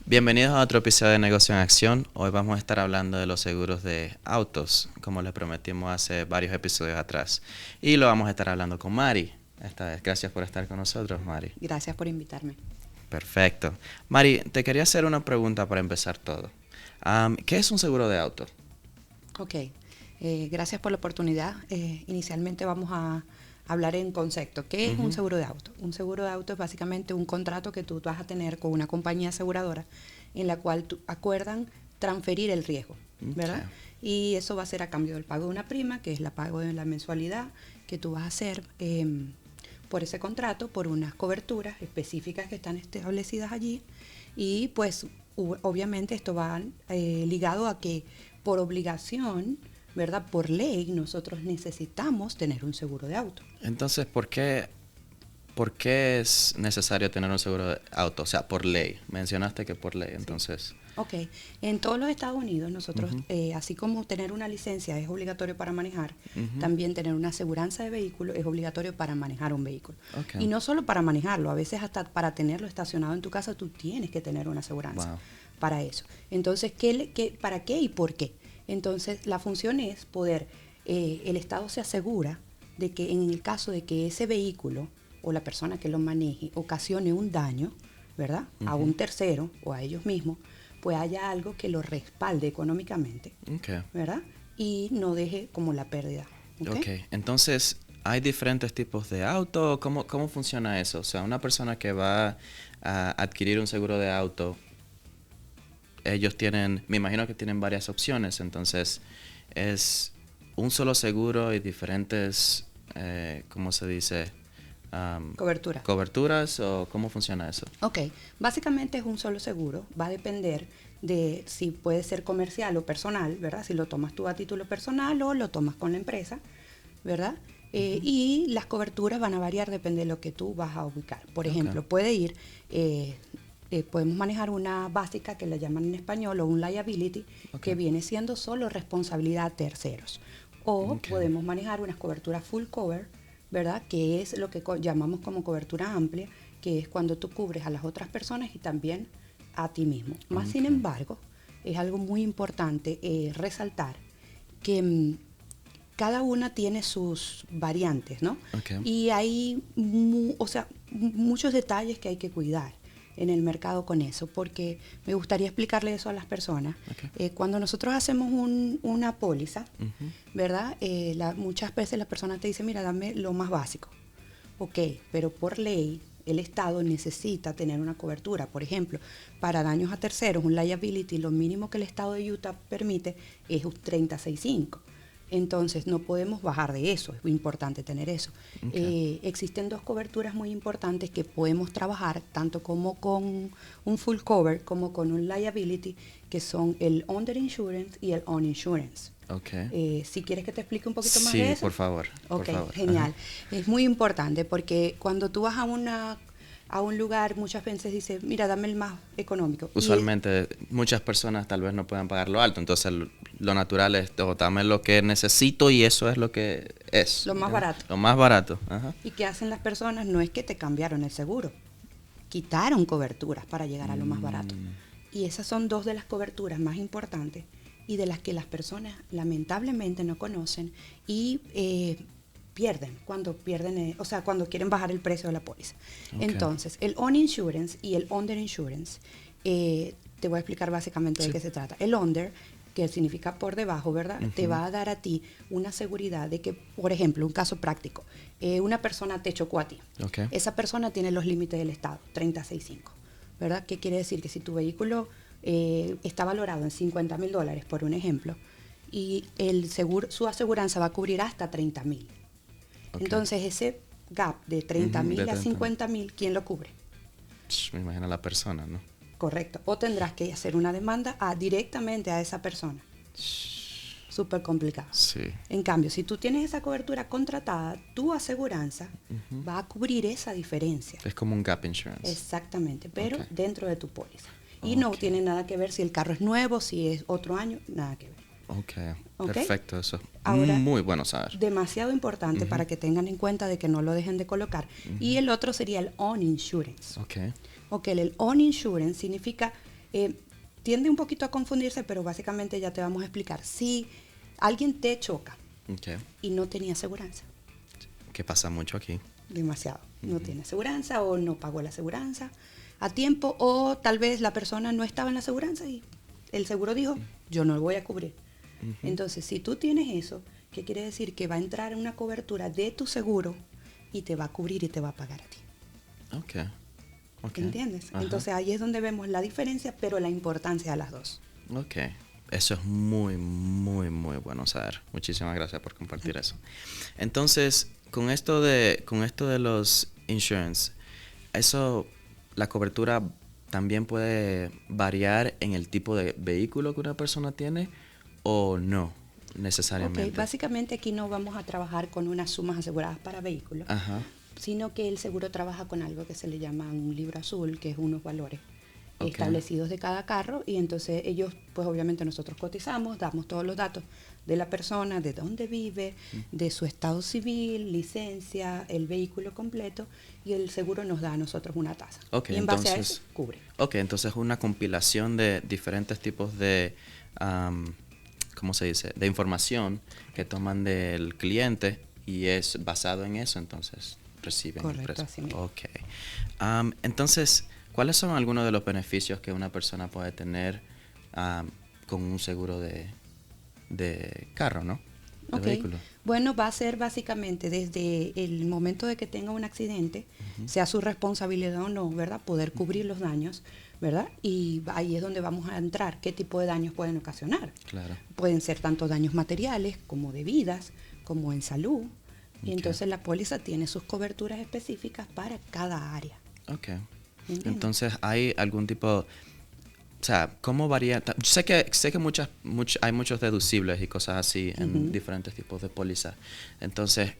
Bienvenidos a otro episodio de Negocio en Acción. Hoy vamos a estar hablando de los seguros de autos, como les prometimos hace varios episodios atrás. Y lo vamos a estar hablando con Mari esta vez. Gracias por estar con nosotros, Mari. Gracias por invitarme. Perfecto. Mari, te quería hacer una pregunta para empezar todo. ¿Qué es un seguro de auto? Ok, gracias por la oportunidad. Inicialmente vamos a hablar en concepto. ¿Qué es un seguro de auto? Un seguro de auto es básicamente un contrato que tú vas a tener con una compañía aseguradora en la cual acuerdan transferir el riesgo, ¿verdad? Y eso va a ser a cambio del pago de una prima, que es la pago de la mensualidad que tú vas a hacer por ese contrato, por unas coberturas específicas que están establecidas allí. Y pues obviamente esto va ligado a que por obligación, ¿verdad? Por ley, nosotros necesitamos tener un seguro de auto. Entonces, ¿por qué es necesario tener un seguro de auto? O sea, por ley. Mencionaste que por ley, entonces. Sí. Ok, en todos los Estados Unidos nosotros, así como tener una licencia es obligatorio para manejar, también tener una aseguranza de vehículo es obligatorio para manejar un vehículo. Okay. Y no solo para manejarlo, a veces hasta para tenerlo estacionado en tu casa tú tienes que tener una aseguranza para eso. Entonces, ¿para qué y por qué? Entonces, la función es poder, el Estado se asegura de que en el caso de que ese vehículo o la persona que lo maneje ocasione un daño, ¿verdad? A un tercero o a ellos mismos, pues haya algo que lo respalde económicamente, ¿verdad? Y no deje como la pérdida. Ok, entonces, ¿hay diferentes tipos de auto? ¿Cómo funciona eso? O sea, una persona que va a adquirir un seguro de auto, ellos tienen, me imagino que tienen varias opciones, entonces, ¿es un solo seguro y diferentes, ¿cómo se dice? ¿Coberturas o cómo funciona eso? Ok, básicamente es un solo seguro, va a depender de si puede ser comercial o personal, ¿verdad? Si lo tomas tú a título personal o lo tomas con la empresa, ¿verdad? Y las coberturas van a variar, depende de lo que tú vas a ubicar. Por ejemplo, puede ir, podemos manejar una básica que le llaman en español o un liability, que viene siendo solo responsabilidad de terceros. O podemos manejar unas coberturas full cover, ¿verdad? Que es lo que llamamos como cobertura amplia, que es cuando tú cubres a las otras personas y también a ti mismo. Más sin embargo, es algo muy importante resaltar que cada una tiene sus variantes, ¿no? Y hay muchos detalles que hay que cuidar en el mercado con eso, porque me gustaría explicarle eso a las personas. Cuando nosotros hacemos una póliza, ¿verdad? Muchas veces las personas te dicen, mira, dame lo más básico. Ok, pero por ley, el Estado necesita tener una cobertura. Por ejemplo, para daños a terceros, un liability, lo mínimo que el Estado de Utah permite es un 3065. Entonces, no podemos bajar de eso, es muy importante tener eso. Existen dos coberturas muy importantes que podemos trabajar, tanto como con un full cover, como con un liability, que son el underinsurance y el uninsurance. Si quieres que te explique un poquito más de eso. Sí, por favor. Ok, genial. Es muy importante porque cuando tú vas a un lugar, muchas veces dices, mira, dame el más económico. Usualmente muchas personas tal vez no puedan pagar lo alto, entonces lo natural es, dame lo que necesito y eso es lo que es. Lo más barato. Lo más barato. ¿Y qué hacen las personas? No es que te cambiaron el seguro, quitaron coberturas para llegar a lo más barato. Y esas son dos de las coberturas más importantes y de las que las personas lamentablemente no conocen y pierden, cuando quieren bajar el precio de la póliza. Entonces, el uninsurance y el underinsurance, te voy a explicar básicamente de qué se trata. El under, que significa por debajo, ¿verdad? Te va a dar a ti una seguridad de que, por ejemplo, un caso práctico, una persona te chocó a ti. Esa persona tiene los límites del Estado, 3065, ¿verdad? ¿Qué quiere decir? Que si tu vehículo está valorado en $50,000, por un ejemplo, y su aseguranza va a cubrir hasta 30,000. Entonces, ese gap de 30,000 a 50,000, ¿quién lo cubre? Me imagino la persona, ¿no? Correcto. O tendrás que hacer una demanda directamente a esa persona. Súper complicado. Sí. En cambio, si tú tienes esa cobertura contratada, tu aseguranza va a cubrir esa diferencia. Es como un gap insurance. Exactamente, pero dentro de tu póliza. Y no tiene nada que ver si el carro es nuevo, si es otro año, nada que ver. Perfecto, eso. Ahora, muy bueno saber. Demasiado importante para que tengan en cuenta de que no lo dejen de colocar. Y el otro sería el uninsurance. El uninsurance significa Tiende un poquito a confundirse, pero básicamente ya te vamos a explicar. Si alguien te choca Okay. y no tenía aseguranza, ¿Qué pasa mucho aquí? demasiado, no tiene aseguranza o no pagó la aseguranza a tiempo, o tal vez la persona no estaba en la aseguranza y el seguro dijo, yo no lo voy a cubrir. Entonces, si tú tienes eso, ¿qué quiere decir? Que va a entrar en una cobertura de tu seguro y te va a cubrir y te va a pagar a ti. Okay. Okay. ¿Entiendes? Ajá. Entonces ahí es donde vemos la diferencia, pero la importancia de las dos. Ok. Eso es muy, muy, muy bueno saber. Muchísimas gracias por compartir eso. Entonces, con esto de los insurance, eso, la cobertura también puede variar en el tipo de vehículo que una persona tiene o no necesariamente. Ok, básicamente aquí no vamos a trabajar con unas sumas aseguradas para vehículos, Ajá. sino que el seguro trabaja con algo que se le llama un libro azul, que es unos valores Ok. establecidos de cada carro, y entonces ellos, pues obviamente nosotros cotizamos, damos todos los datos de la persona, de dónde vive, de su estado civil, licencia, el vehículo completo, y el seguro nos da a nosotros una tasa. Ok, Y en base a entonces- eso, cubre. Ok, entonces es una compilación de diferentes tipos de, ¿cómo se dice? De información que toman del cliente y es basado en eso, entonces reciben el Correcto, precio. así mismo. Ok. Entonces, ¿cuáles son algunos de los beneficios que una persona puede tener con un seguro de carro, ¿no? De Ok. vehículo. Bueno, va a ser básicamente desde el momento de que tenga un accidente, sea su responsabilidad o no, ¿verdad? Poder cubrir los daños, ¿verdad? Y ahí es donde vamos a entrar, qué tipo de daños pueden ocasionar. Claro. Pueden ser tanto daños materiales como de vidas, como en salud. Y Ok. entonces la póliza tiene sus coberturas específicas para cada área. Ok. ¿Entiendes? Entonces, ¿hay algún tipo, o sea, cómo varía? Sé que hay muchos deducibles y cosas así en diferentes tipos de póliza. Entonces,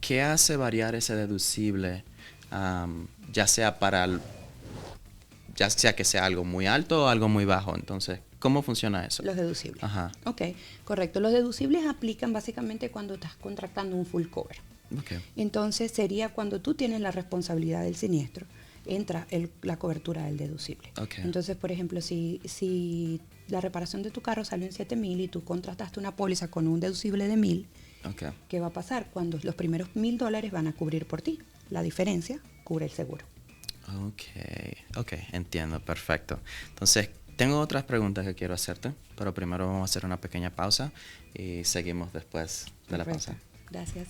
¿qué hace variar ese deducible? Ya sea ya sea que sea algo muy alto o algo muy bajo. Entonces, ¿cómo funciona eso? Los deducibles. Ajá. Ok, correcto. Los deducibles aplican básicamente cuando estás contratando un full cover. Ok. Entonces sería cuando tú tienes la responsabilidad del siniestro, entra la cobertura del deducible. Ok. Entonces, por ejemplo, si la reparación de tu carro salió en 7,000 y tú contrataste una póliza con un deducible de 1,000, Ok. ¿qué va a pasar? Cuando los primeros $1,000 van a cubrir por ti. La diferencia cubre el seguro. Ok, entiendo, perfecto. Entonces, tengo otras preguntas que quiero hacerte, pero primero vamos a hacer una pequeña pausa y seguimos después de la Perfecto. pausa. Gracias.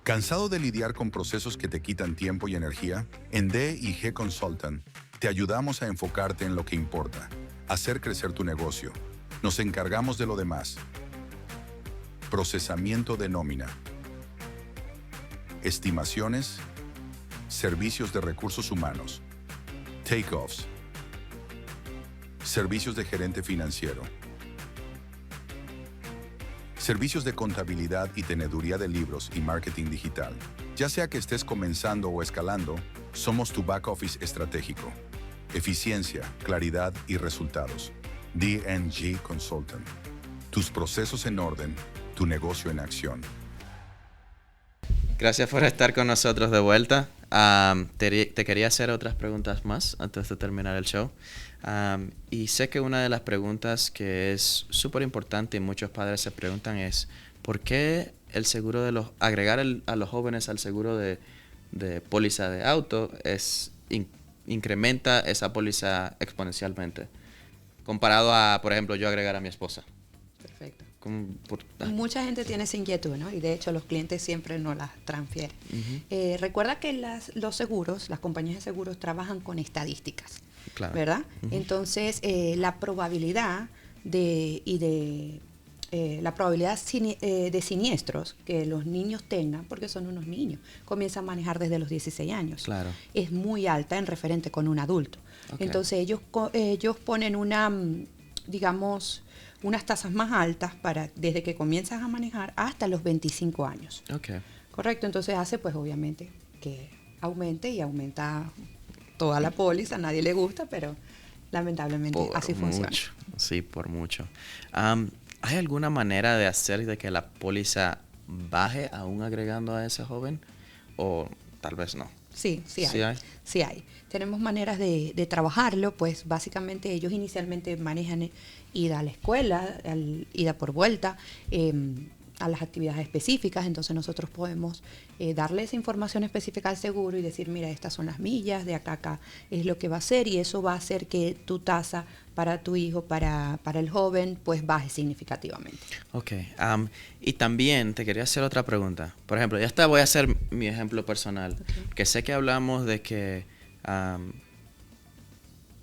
¿Cansado de lidiar con procesos que te quitan tiempo y energía? En D&G Consultant te ayudamos a enfocarte en lo que importa, hacer crecer tu negocio. Nos encargamos de lo demás. Procesamiento de nómina, estimaciones, servicios de recursos humanos, takeoffs, servicios de gerente financiero, servicios de contabilidad y teneduría de libros y marketing digital. Ya sea que estés comenzando o escalando, somos tu back office estratégico. Eficiencia, claridad y resultados. D&G Consultant. Tus procesos en orden, tu negocio en acción. Gracias por estar con nosotros de vuelta. Te quería hacer otras preguntas más antes de terminar el show. Y sé que una de las preguntas que es súper importante y muchos padres se preguntan es ¿por qué el seguro de agregar a los jóvenes al seguro de póliza de auto incrementa esa póliza exponencialmente? Comparado a, por ejemplo, yo agregar a mi esposa. Perfecto. ¿Cómo? Mucha gente tiene esa inquietud, ¿no? Y de hecho los clientes siempre nos las transfieren. Recuerda que los seguros, las compañías de seguros trabajan con estadísticas, Claro. ¿verdad? Entonces, la probabilidad de siniestros que los niños tengan, porque son unos niños, comienzan a manejar desde los 16 años. Claro. Es muy alta en referente con un adulto. Ok. Entonces, ellos ponen digamos, unas tasas más altas desde que comienzas a manejar hasta los 25 años. Ok. Correcto, entonces hace pues obviamente que aumente y aumenta toda la póliza, a nadie le gusta, pero lamentablemente Por así funciona. mucho. Sí, por mucho. ¿Hay alguna manera de hacer de que la póliza baje aún agregando a ese joven? ¿O tal vez no. Sí, sí hay. ¿Sí hay? Sí hay. Tenemos maneras de trabajarlo, pues básicamente ellos inicialmente manejan ida a la escuela, ida por vuelta, a las actividades específicas, entonces nosotros podemos darle esa información específica al seguro y decir, mira, estas son las millas, de acá a acá es lo que va a ser, y eso va a hacer que tu tasa para tu hijo, para el joven, pues baje significativamente. Ok. Y también te quería hacer otra pregunta. Por ejemplo, ya está, voy a hacer mi ejemplo personal. Okay. Que sé que hablamos de que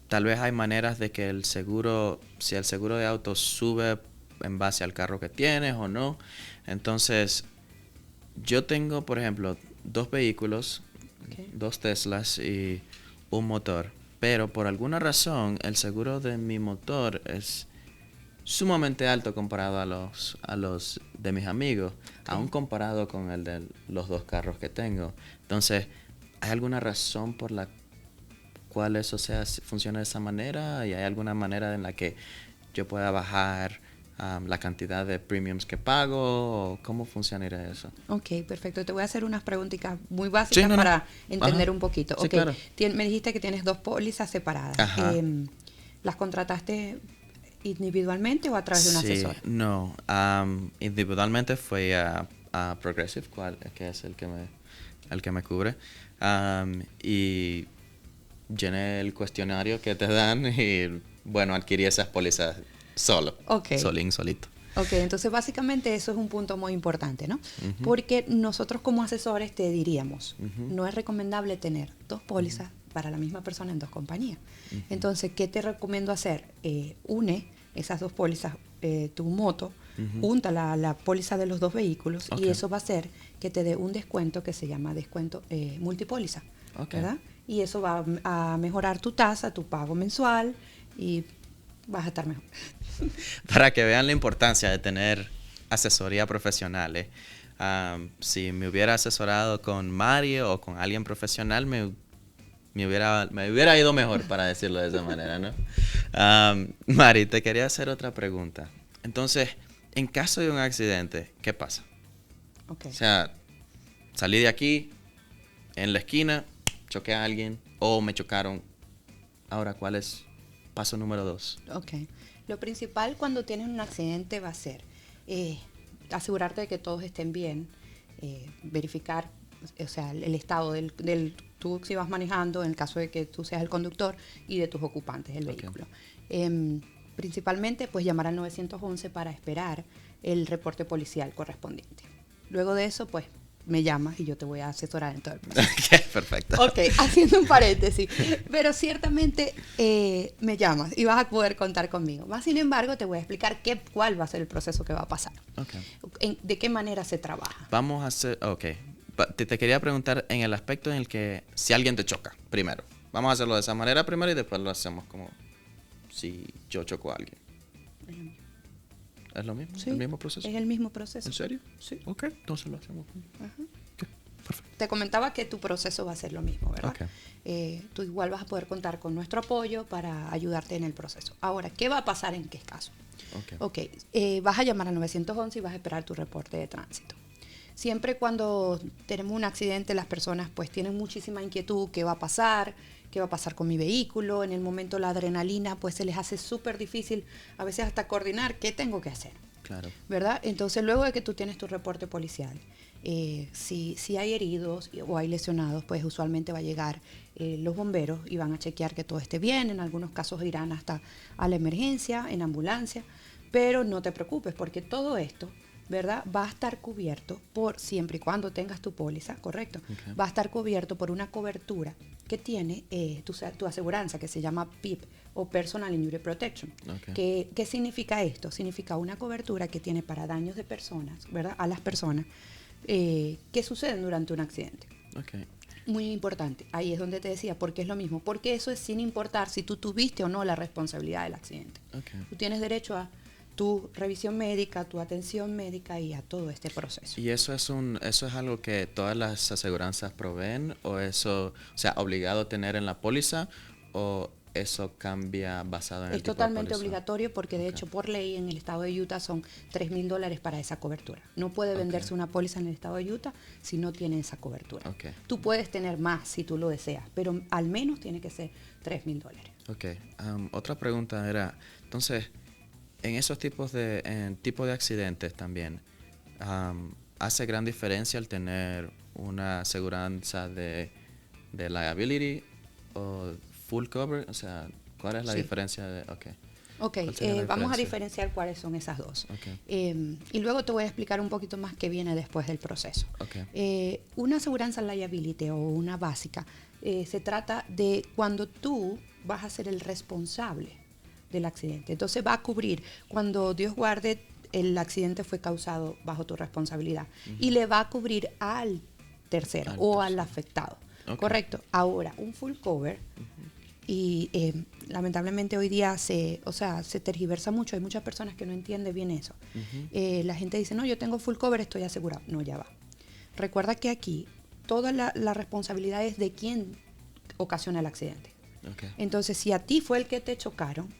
tal vez hay maneras de que el seguro, si el seguro de auto sube en base al carro que tienes o no. Entonces, yo tengo, por ejemplo, 2 vehículos, Okay. 2 Teslas y un motor. Pero por alguna razón, el seguro de mi motor es sumamente alto comparado a los de mis amigos, Okay. aún comparado con el de los 2 carros que tengo. Entonces, ¿hay alguna razón por la cual eso funciona de esa manera? ¿Y hay alguna manera en la que yo pueda bajar la cantidad de premiums que pago? ¿O cómo funcionaría eso? Ok, perfecto. Te voy a hacer unas preguntitas muy básicas Sí, no. para entender Ajá. un poquito. Sí, Ok, claro. me dijiste que tienes 2 pólizas separadas. Ajá. ¿Las contrataste individualmente o a través de un Sí, asesor? no. Individualmente fue a Progressive, que es el que me cubre. Y llené el cuestionario que te dan y, bueno, adquirí esas pólizas solo. Ok. Solito. Ok, entonces básicamente eso es un punto muy importante, ¿no? Ujú. Porque nosotros como asesores te diríamos, Ujú. no es recomendable tener 2 pólizas para la misma persona en 2 compañías. Ujú. Entonces, ¿qué te recomiendo hacer? Une esas 2 pólizas, tu moto, Ujú. junta la póliza de los 2 vehículos Ok. y eso va a hacer que te dé un descuento que se llama descuento multipóliza, Ok. ¿verdad? Y eso va a mejorar tu tasa, tu pago mensual y vas a estar mejor. Para que vean la importancia de tener asesoría profesional. Si me hubiera asesorado con Mario o con alguien profesional, me hubiera ido mejor, para decirlo de esa manera, ¿no? Mari, te quería hacer otra pregunta. Entonces, en caso de un accidente, ¿qué pasa? Okay. O sea, salí de aquí, en la esquina, choqué a alguien o me chocaron. Ahora, ¿cuál es paso número 2? Ok. Lo principal cuando tienes un accidente va a ser asegurarte de que todos estén bien, verificar, o sea, el estado tú si vas manejando, en el caso de que tú seas el conductor, y de tus ocupantes del Ok. vehículo. Principalmente, pues llamar al 911 para esperar el reporte policial correspondiente. Luego de eso, pues me llamas y yo te voy a asesorar en todo el proceso. Ok, perfecto. Ok, haciendo un paréntesis, pero ciertamente me llamas y vas a poder contar conmigo. Más sin embargo, te voy a explicar cuál va a ser el proceso que va a pasar. Ok. De qué manera se trabaja. Vamos a hacer, ok. Te quería preguntar en el aspecto en el que si alguien te choca, primero. Vamos a hacerlo de esa manera primero y después lo hacemos como si yo choco a alguien. ¿Es lo mismo? Sí, ¿El mismo proceso? es el mismo proceso. ¿En serio? Sí. Ok, entonces lo hacemos. Ajá. Ok, perfecto. Te comentaba que tu proceso va a ser lo mismo, ¿verdad? Ok. Tú igual vas a poder contar con nuestro apoyo para ayudarte en el proceso. Ahora, ¿qué va a pasar en qué caso? Ok, vas a llamar al 911 y vas a esperar tu reporte de tránsito. Siempre cuando tenemos un accidente, las personas pues tienen muchísima inquietud, ¿qué va a pasar? ¿Qué va a pasar con mi vehículo? En el momento la adrenalina pues se les hace súper difícil a veces hasta coordinar qué tengo que hacer. Claro. ¿Verdad? Entonces luego de que tú tienes tu reporte policial, si hay heridos o hay lesionados, pues usualmente va a llegar los bomberos y van a chequear que todo esté bien. En algunos casos irán hasta a la emergencia, en ambulancia, pero no te preocupes porque todo esto, ¿verdad? Va a estar cubierto por siempre y cuando tengas tu póliza, ¿correcto? Okay. Va a estar cubierto por una cobertura que tiene tu aseguranza, que se llama PIP o Personal Injury Protection. Okay. ¿Qué significa esto? Significa una cobertura que tiene para daños de personas, ¿verdad? A las personas que suceden durante un accidente. Okay. Muy importante. Ahí es donde te decía, porque es lo mismo. Porque eso es sin importar si tú tuviste o no la responsabilidad del accidente. Okay. Tú tienes derecho a tu revisión médica, tu atención médica y a todo este proceso. ¿Y eso es algo que todas las aseguranzas proveen o eso, o sea, obligado a tener en la póliza o eso cambia basado en el Es tipo de totalmente póliza? obligatorio porque de hecho por ley en el estado de Utah son $3,000 para esa cobertura. No puede venderse una póliza en el estado de Utah si no tiene esa cobertura. Ok. Tú puedes tener más si tú lo deseas, pero al menos tiene que ser $3,000. Ok. Otra pregunta era, entonces, en esos tipos de accidentes también, ¿hace gran diferencia el tener una aseguranza de liability o full cover? O sea, ¿cuál es la Sí. diferencia de...? Ok. Ok, ¿Cuál sería la vamos a diferencia? diferenciar cuáles son esas dos. Ok. Y luego te voy a explicar un poquito más qué viene después del proceso. Ok. Una aseguranza liability o una básica se trata de cuando tú vas a ser el responsable del accidente. Entonces va a cubrir cuando Dios guarde el accidente fue causado bajo tu responsabilidad y le va a cubrir al tercero o al afectado. Ok. Correcto. Ahora, un full cover y lamentablemente hoy día se tergiversa mucho. Hay muchas personas que no entienden bien eso. La gente dice, no, yo tengo full cover, estoy asegurado. No, ya va. Recuerda que aquí toda la responsabilidad es de quien ocasiona el accidente. Ok. Entonces, si a ti fue el que te chocaron,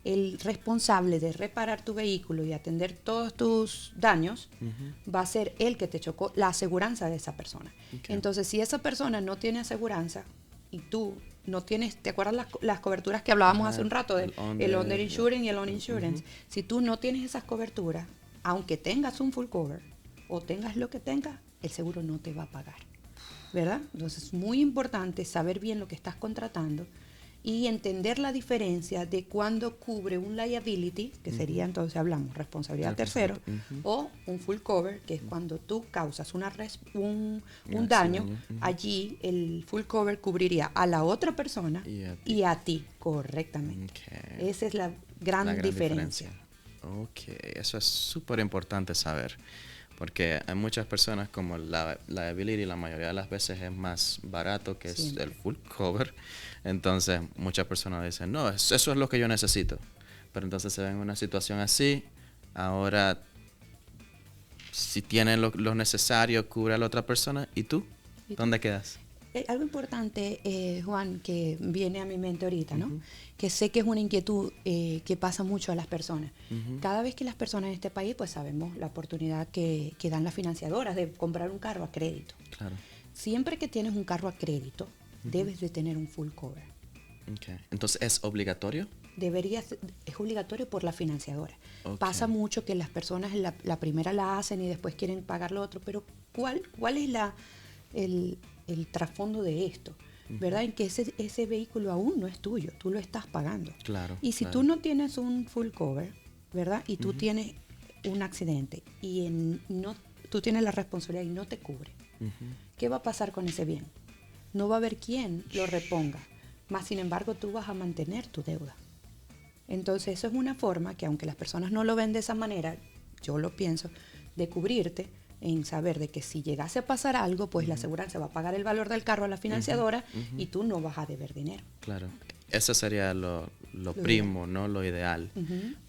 el responsable de reparar tu vehículo y atender todos tus daños va a ser el que te chocó, la aseguranza de esa persona. Ok. Entonces, si esa persona no tiene aseguranza y tú no tienes, ¿te acuerdas las coberturas que hablábamos Ajá, hace un rato? el El under, under insurance y el on insurance. Si tú no tienes esas coberturas, aunque tengas un full cover o tengas lo que tengas, el seguro no te va a pagar, ¿verdad? Entonces es muy importante saber bien lo que estás contratando y entender la diferencia de cuando cubre un liability, que sería entonces hablamos responsabilidad tercero, o un full cover, que es cuando tú causas un daño, allí el full cover cubriría a la otra persona Y a ti. y a ti, correctamente. Ok. Esa es la gran diferencia. Ok, eso es súper importante saber. Porque hay muchas personas como la liability, la mayoría de las veces es más barato que Siempre. es el full cover. Entonces muchas personas dicen, no, eso es lo que yo necesito. Pero entonces se ven en una situación así. Ahora, si tienen lo necesario, cubre a la otra persona. ¿Y tú? ¿Y tú? ¿Dónde quedas? Algo importante, Juan, que viene a mi mente ahorita, ¿no? Que sé que es una inquietud que pasa mucho a las personas. Cada vez que las personas en este país, pues sabemos la oportunidad que dan las financiadoras de comprar un carro a crédito. Claro. Siempre que tienes un carro a crédito, debes de tener un full cover. Okay. Entonces, ¿es obligatorio? Es obligatorio por la financiadora. Ok. Pasa mucho que las personas la primera la hacen y después quieren pagar lo otro, pero ¿cuál es el trasfondo de esto? ¿Verdad? En que ese vehículo aún no es tuyo, tú lo estás pagando. Claro. Y si tú no tienes un full cover, ¿verdad? Y tú tienes un accidente y tú tienes la responsabilidad y no te cubre, ¿qué va a pasar con ese bien? No va a haber quien lo reponga, más sin embargo tú vas a mantener tu deuda. Entonces eso es una forma que aunque las personas no lo ven de esa manera, yo lo pienso, de cubrirte en saber de que si llegase a pasar algo, pues la aseguranza va a pagar el valor del carro a la financiadora y tú no vas a deber dinero. Claro. Eso sería lo primo, ¿no? Lo ideal.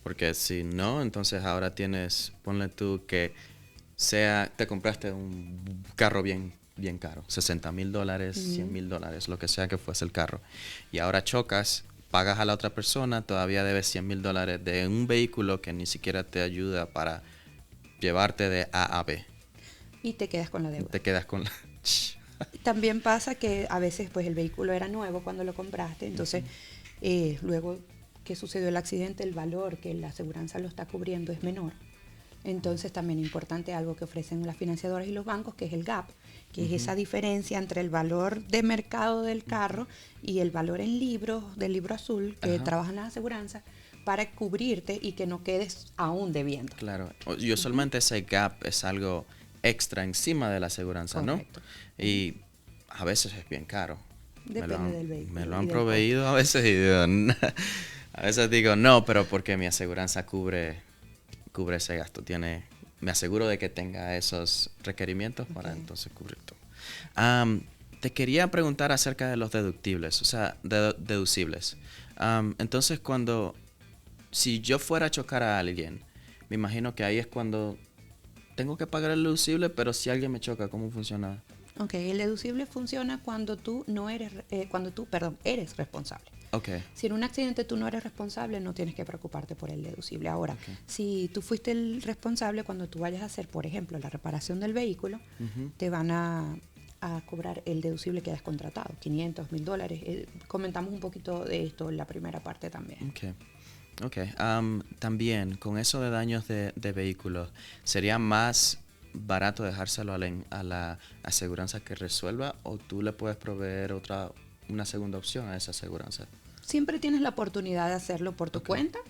Porque si no, entonces ahora ponle tú que te compraste un carro bien caro, $60,000, $100,000, lo que sea que fuese el carro. Y ahora chocas, pagas a la otra persona, todavía debes $100,000 de un vehículo que ni siquiera te ayuda para llevarte de A a B. Y te quedas con la deuda. Te quedas con la... También pasa que a veces pues el vehículo era nuevo cuando lo compraste, entonces luego que sucedió el accidente, el valor que la aseguranza lo está cubriendo es menor. Entonces también es importante algo que ofrecen las financiadoras y los bancos, que es el gap, que es esa diferencia entre el valor de mercado del carro y el valor en libros, del libro azul, que trabajan las aseguranzas, para cubrirte y que no quedes aún debiendo. Claro. Y usualmente ese gap es algo extra encima de la aseguranza, Correcto. ¿no? Y a veces es bien caro. Depende del vehículo. Me lo y han del proveído a veces y digo, no. A veces digo, no, pero porque mi aseguranza cubre ese gasto. Me aseguro de que tenga esos requerimientos para entonces cubrir todo. Te quería preguntar acerca de los deductibles, o sea, deducibles. Entonces, si yo fuera a chocar a alguien, me imagino que ahí es cuando tengo que pagar el deducible, pero si alguien me choca, ¿cómo funciona? Ok, el deducible funciona cuando tú eres responsable. Okay. Si en un accidente tú no eres responsable, no tienes que preocuparte por el deducible. Ahora, si tú fuiste el responsable, cuando tú vayas a hacer, por ejemplo, la reparación del vehículo, te van a cobrar el deducible que hayas contratado, $500, $1,000. Comentamos un poquito de esto en la primera parte también. Okay. También, con eso de daños de vehículos, ¿sería más barato dejárselo a la aseguranza que resuelva, o tú le puedes proveer una segunda opción a esa aseguranza? Siempre tienes la oportunidad de hacerlo por tu cuenta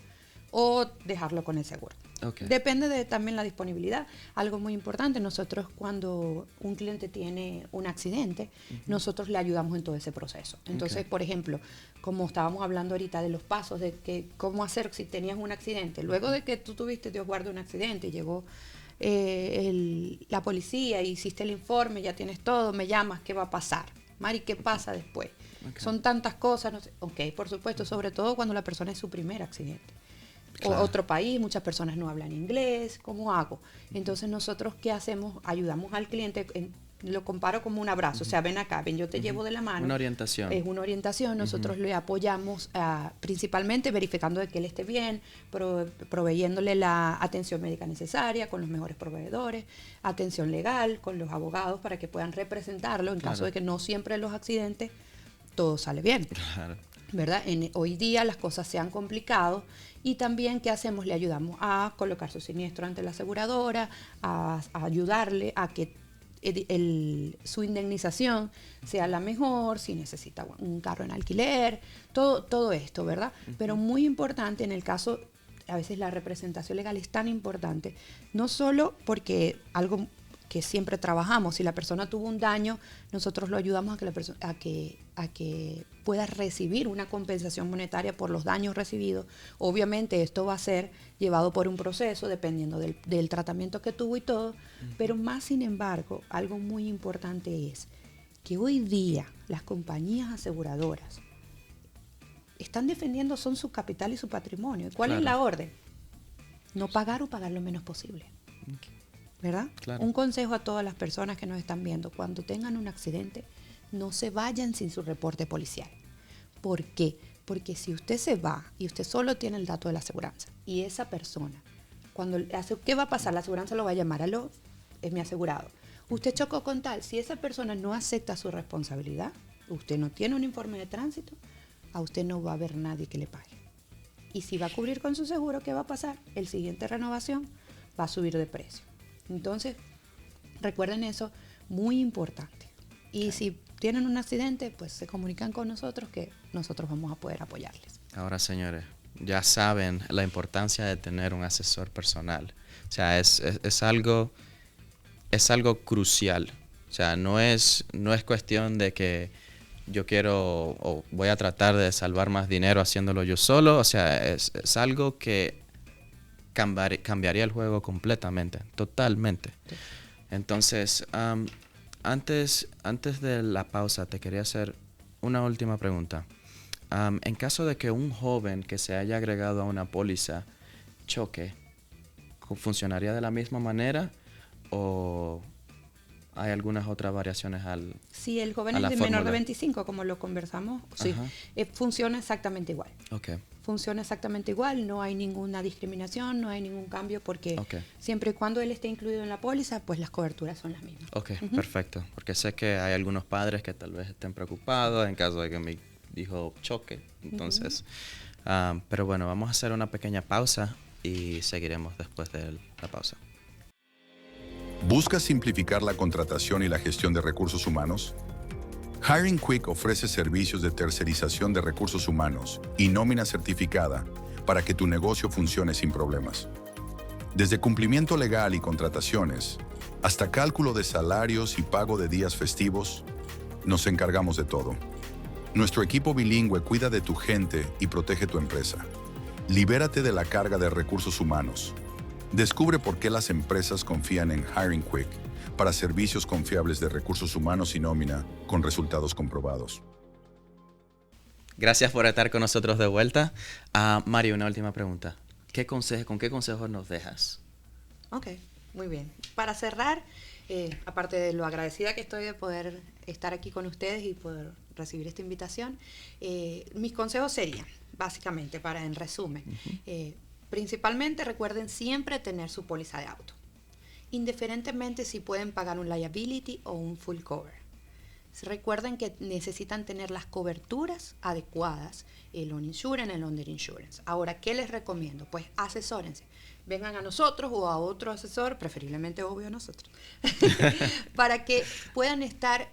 o dejarlo con el seguro. Okay. Depende de también la disponibilidad. Algo muy importante, nosotros cuando un cliente tiene un accidente, nosotros le ayudamos en todo ese proceso. Entonces, por ejemplo, como estábamos hablando ahorita de los pasos, de que cómo hacer si tenías un accidente. Luego de que tú tuviste, Dios guarde, un accidente, llegó la policía, hiciste el informe, ya tienes todo, me llamas, ¿qué va a pasar? Mari, ¿qué pasa después? Son tantas cosas, no sé. Por supuesto, sobre todo cuando la persona es su primer accidente. Claro. O otro país, muchas personas no hablan inglés, ¿cómo hago? Entonces nosotros, ¿qué hacemos? Ayudamos al cliente, lo comparo como un abrazo, o sea, ven acá, ven, yo te llevo de la mano. Una orientación. Es una orientación, nosotros le apoyamos principalmente verificando de que él esté bien, proveyéndole la atención médica necesaria con los mejores proveedores, atención legal con los abogados para que puedan representarlo en caso de que no siempre en los accidentes todo sale bien. Claro. ¿Verdad? Hoy día las cosas se han complicado y también, ¿qué hacemos? Le ayudamos a colocar su siniestro ante la aseguradora, a ayudarle a que su indemnización sea la mejor, si necesita un carro en alquiler, todo esto, ¿verdad? Pero muy importante en el caso, a veces la representación legal es tan importante, no solo porque algo que siempre trabajamos, si la persona tuvo un daño, nosotros lo ayudamos a que pueda recibir una compensación monetaria por los daños recibidos. Obviamente esto va a ser llevado por un proceso dependiendo del tratamiento que tuvo y todo, pero más sin embargo, algo muy importante es que hoy día las compañías aseguradoras están defendiendo son su capital y su patrimonio. ¿Cuál es la orden? No pagar o pagar lo menos posible. ¿Verdad? Claro. Un consejo a todas las personas que nos están viendo: cuando tengan un accidente, no se vayan sin su reporte policial. ¿Por qué? Porque si usted se va y usted solo tiene el dato de la aseguranza y esa persona, ¿qué va a pasar? La aseguranza lo va a llamar, aló, es mi asegurado. Usted chocó con tal, si esa persona no acepta su responsabilidad, usted no tiene un informe de tránsito, a usted no va a haber nadie que le pague. Y si va a cubrir con su seguro, ¿qué va a pasar? El siguiente renovación va a subir de precio. Entonces, recuerden eso, muy importante. Y si tienen un accidente, pues se comunican con nosotros, que nosotros vamos a poder apoyarles. Ahora, señores, ya saben la importancia de tener un asesor personal. O sea, es algo crucial. O sea, no es cuestión de que yo quiero o voy a tratar de salvar más dinero haciéndolo yo solo. O sea, es algo que cambiaría el juego completamente, totalmente. Sí. Entonces, antes de la pausa, te quería hacer una última pregunta. En caso de que un joven que se haya agregado a una póliza choque, ¿funcionaría de la misma manera o hay algunas otras variaciones si el joven es de menor de 25, como lo conversamos, sí, funciona exactamente igual. Okay. Funciona exactamente igual, no hay ninguna discriminación, no hay ningún cambio, porque siempre y cuando él esté incluido en la póliza, pues las coberturas son las mismas. Ok, perfecto, porque sé que hay algunos padres que tal vez estén preocupados en caso de que mi hijo choque, entonces, pero bueno, vamos a hacer una pequeña pausa y seguiremos después de la pausa. ¿Buscas simplificar la contratación y la gestión de recursos humanos? Hiring Quick ofrece servicios de tercerización de recursos humanos y nómina certificada para que tu negocio funcione sin problemas. Desde cumplimiento legal y contrataciones, hasta cálculo de salarios y pago de días festivos, nos encargamos de todo. Nuestro equipo bilingüe cuida de tu gente y protege tu empresa. Libérate de la carga de recursos humanos. Descubre por qué las empresas confían en Hiring Quick para servicios confiables de recursos humanos y nómina con resultados comprobados. Gracias por estar con nosotros de vuelta. Mario, una última pregunta. ¿Con qué consejos nos dejas? Ok, muy bien. Para cerrar, aparte de lo agradecida que estoy de poder estar aquí con ustedes y poder recibir esta invitación, mis consejos serían, básicamente, para en resumen, principalmente recuerden siempre tener su póliza de auto, indiferentemente si pueden pagar un liability o un full cover. Recuerden que necesitan tener las coberturas adecuadas, el on-insurance, el under-insurance. Ahora, ¿qué les recomiendo? Pues asesórense. Vengan a nosotros o a otro asesor, preferiblemente obvio a nosotros, para que puedan estar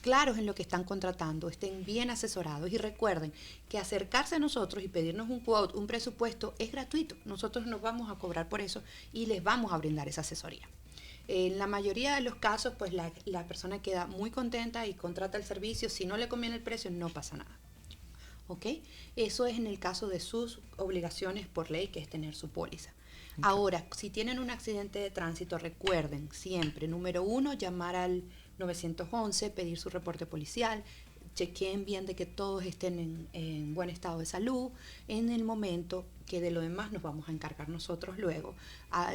claros en lo que están contratando, estén bien asesorados y recuerden que acercarse a nosotros y pedirnos un quote, un presupuesto, es gratuito. Nosotros nos vamos a cobrar por eso y les vamos a brindar esa asesoría. En la mayoría de los casos, pues la persona queda muy contenta y contrata el servicio. Si no le conviene el precio, no pasa nada. ¿Ok? Eso es en el caso de sus obligaciones por ley, que es tener su póliza. Okay. Ahora, si tienen un accidente de tránsito, recuerden siempre, número 1, llamar al 911, pedir su reporte policial, chequeen bien de que todos estén en buen estado de salud. En el momento que de lo demás nos vamos a encargar nosotros luego,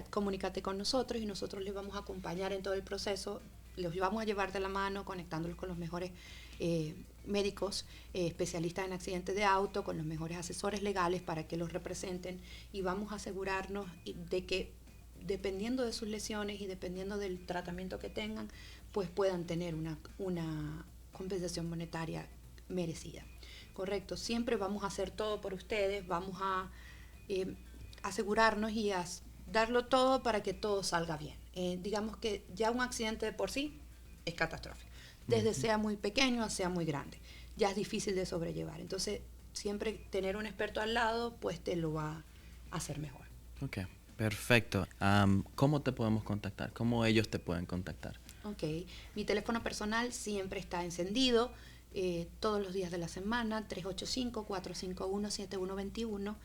comunícate con nosotros y nosotros les vamos a acompañar en todo el proceso, los vamos a llevar de la mano, conectándolos con los mejores médicos, especialistas en accidentes de auto, con los mejores asesores legales para que los representen, y vamos a asegurarnos de que, dependiendo de sus lesiones y dependiendo del tratamiento que tengan, pues puedan tener una compensación monetaria merecida. Correcto, siempre vamos a hacer todo por ustedes, vamos a asegurarnos y a darlo todo para que todo salga bien. Digamos que ya un accidente de por sí es catastrófico, desde sea muy pequeño a sea muy grande, ya es difícil de sobrellevar. Entonces, siempre tener un experto al lado, pues te lo va a hacer mejor. Ok, perfecto. ¿Cómo te podemos contactar? ¿Cómo ellos te pueden contactar? Ok, mi teléfono personal siempre está encendido, todos los días de la semana, 385-451-7121.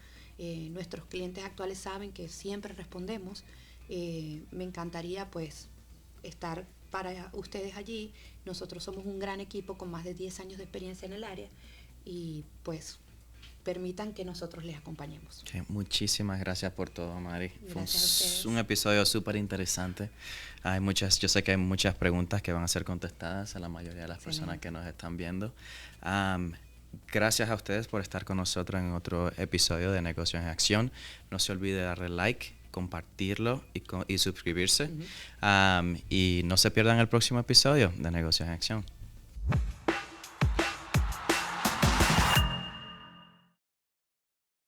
Nuestros clientes actuales saben que siempre respondemos. Me encantaría pues estar para ustedes allí. Nosotros somos un gran equipo con más de 10 años de experiencia en el área y pues permitan que nosotros les acompañemos. Okay, muchísimas gracias por todo, Mari. Gracias. Fue un episodio súper interesante. Yo sé que hay muchas preguntas que van a ser contestadas a la mayoría de las personas que nos están viendo. Gracias a ustedes por estar con nosotros en otro episodio de Negocios en Acción. No se olvide darle like, compartirlo y suscribirse. Y no se pierdan el próximo episodio de Negocios en Acción.